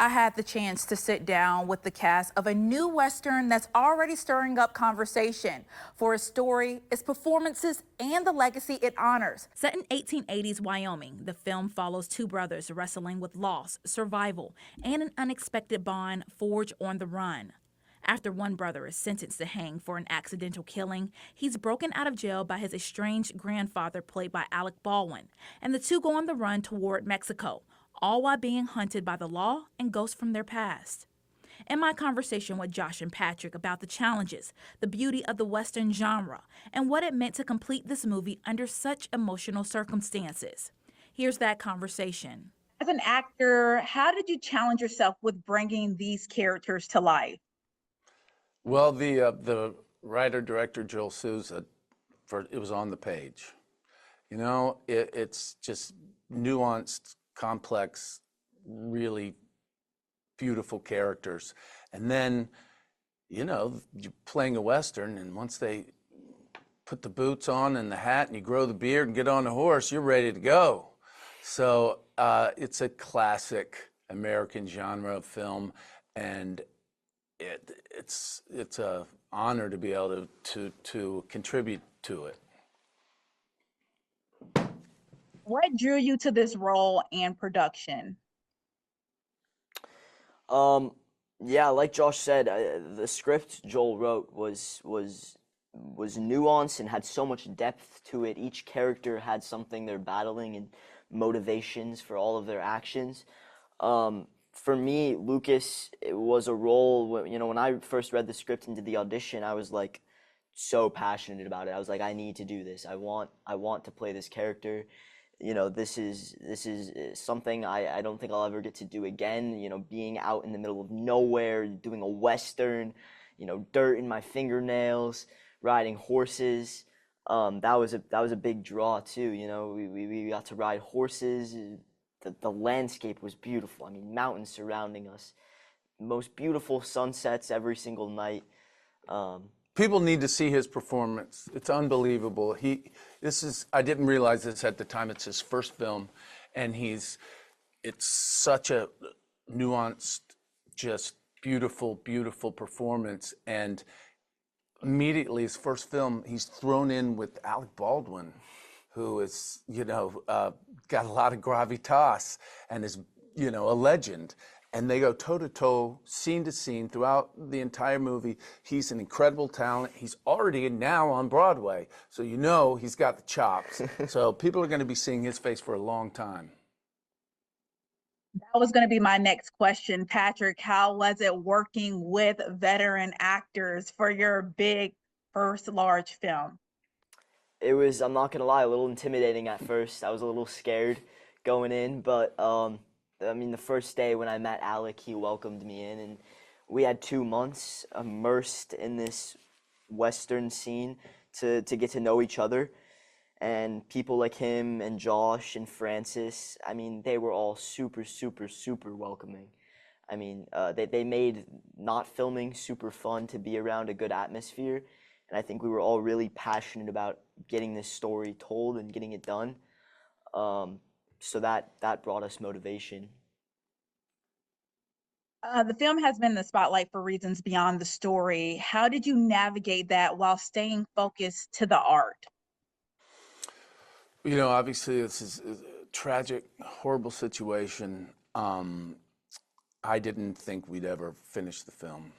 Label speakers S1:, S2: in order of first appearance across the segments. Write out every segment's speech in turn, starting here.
S1: I had the chance to sit down with the cast of a new Western that's already stirring up conversation for its story, its performances, and the legacy it honors. Set in 1880s Wyoming, the film follows two brothers wrestling with loss, survival, and an unexpected bond forged on the run. After one brother is sentenced to hang for an accidental killing, he's broken out of jail by his estranged grandfather, played by Alec Baldwin, and the two go on the run toward Mexico, all while being hunted by the law and ghosts from their past. In my conversation with Josh and Patrick about the challenges, the beauty of the Western genre, and what it meant to complete this movie under such emotional circumstances. Here's that conversation. As an actor, how did you challenge yourself with bringing these characters to life?
S2: Well, the writer director Joel Souza, it was on the page. It's just nuanced, complex, really beautiful characters, and then you're playing a Western, and once they put the boots on and the hat and you grow the beard and get on the horse, you're ready to go. So it's a classic American genre of film, and it's a honor to be able to contribute to it.
S1: What drew you to this role and production?
S3: Yeah, like Josh said, the script Joel wrote was nuanced and had so much depth to it. Each character had something they're battling and motivations for all of their actions. For me, Lucas, it was a role, when I first read the script and did the audition, I was like so passionate about it. I was like, I need to do this. I want to play this character. This is something I don't think I'll ever get to do again. Being out in the middle of nowhere, doing a Western, dirt in my fingernails, riding horses. That was a big draw too. We got to ride horses. The landscape was beautiful. I mean, mountains surrounding us, most beautiful sunsets every single night.
S2: People need to see his performance. It's unbelievable. I didn't realize this at the time. It's his first film, and it's such a nuanced, just beautiful, beautiful performance. And immediately, his first film, he's thrown in with Alec Baldwin, who is, got a lot of gravitas and is, a legend. And they go toe-to-toe, scene to scene, throughout the entire movie. He's an incredible talent. He's already now on Broadway, so he's got the chops. So people are going to be seeing his face for a long time.
S1: That was going to be my next question, Patrick. How was it working with veteran actors for your big first large film?
S3: It was, I'm not gonna lie, a little intimidating at first. I was a little scared going in, but the first day when I met Alec, he welcomed me in, and we had 2 months immersed in this Western scene to get to know each other. And people like him and Josh and Francis, they were all super, super, super welcoming. They made not filming super fun, to be around a good atmosphere. And I think we were all really passionate about getting this story told and getting it done. So that brought us motivation.
S1: The film has been in the spotlight for reasons beyond the story. How did you navigate that while staying focused to the art?
S2: Obviously, this is a tragic, horrible situation. I didn't think we'd ever finish the film.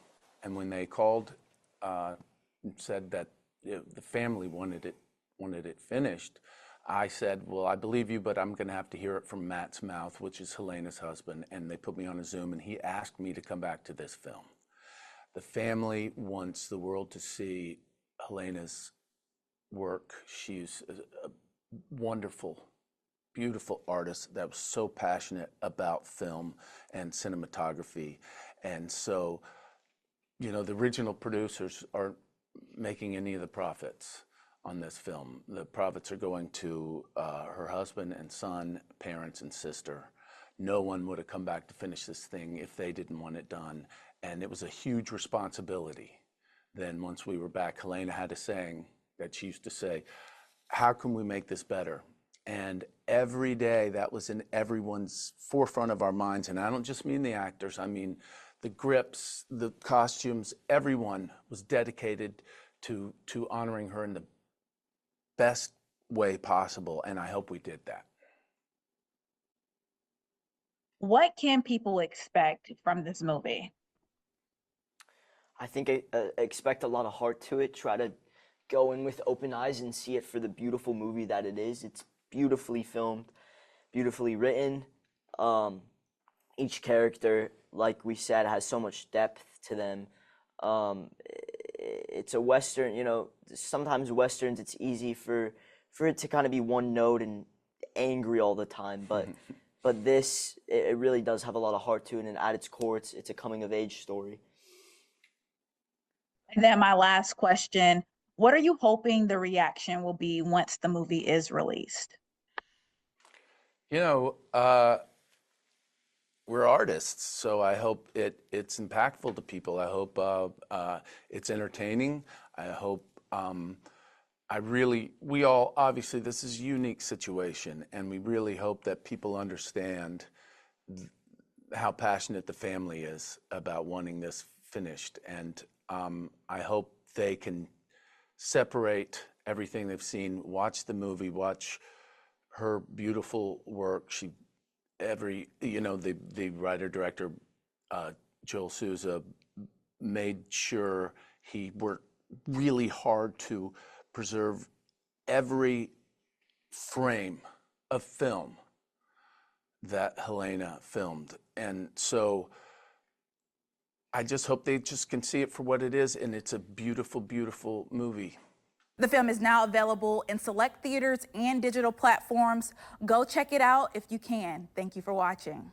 S2: And when they called and said that the family wanted it finished, I said, well, I believe you, but I'm going to have to hear it from Matt's mouth, which is Helena's husband. And they put me on a Zoom, and he asked me to come back to this film. The family wants the world to see Helena's work. She's a wonderful, beautiful artist that was so passionate about film and cinematography. And so, the original producers aren't making any of the profits on this film. The profits are going to her husband and son, parents and sister. No one would have come back to finish this thing if they didn't want it done. And it was a huge responsibility. Then once we were back, Helena had a saying that she used to say, how can we make this better? And every day that was in everyone's forefront of our minds. And I don't just mean the actors, I mean the grips, the costumes, everyone was dedicated to honoring her in the best way possible. And I hope we did that.
S1: What can people expect from this movie?
S3: I think I expect a lot of heart to it. Try to go in with open eyes and see it for the beautiful movie that it is. It's beautifully filmed, beautifully written. Each character, like we said, has so much depth to them. It's a Western, you know, sometimes Westerns, it's easy for it to kind of be one note and angry all the time. But this, it really does have a lot of heart to it. And at its core, it's a coming of age story.
S1: And then my last question, what are you hoping the reaction will be once the movie is released?
S2: You know, we're artists, so I hope it's impactful to people. I hope it's entertaining. I hope we all, obviously this is a unique situation, and we really hope that people understand how passionate the family is about wanting this finished. And I hope they can separate everything they've seen, watch the movie, watch her beautiful work. The writer director Joel Souza made sure he worked really hard to preserve every frame of film that Helena filmed. And so I just hope they just can see it for what it is, and it's a beautiful, beautiful movie.
S1: The film is now available in select theaters and digital platforms. Go check it out if you can. Thank you for watching.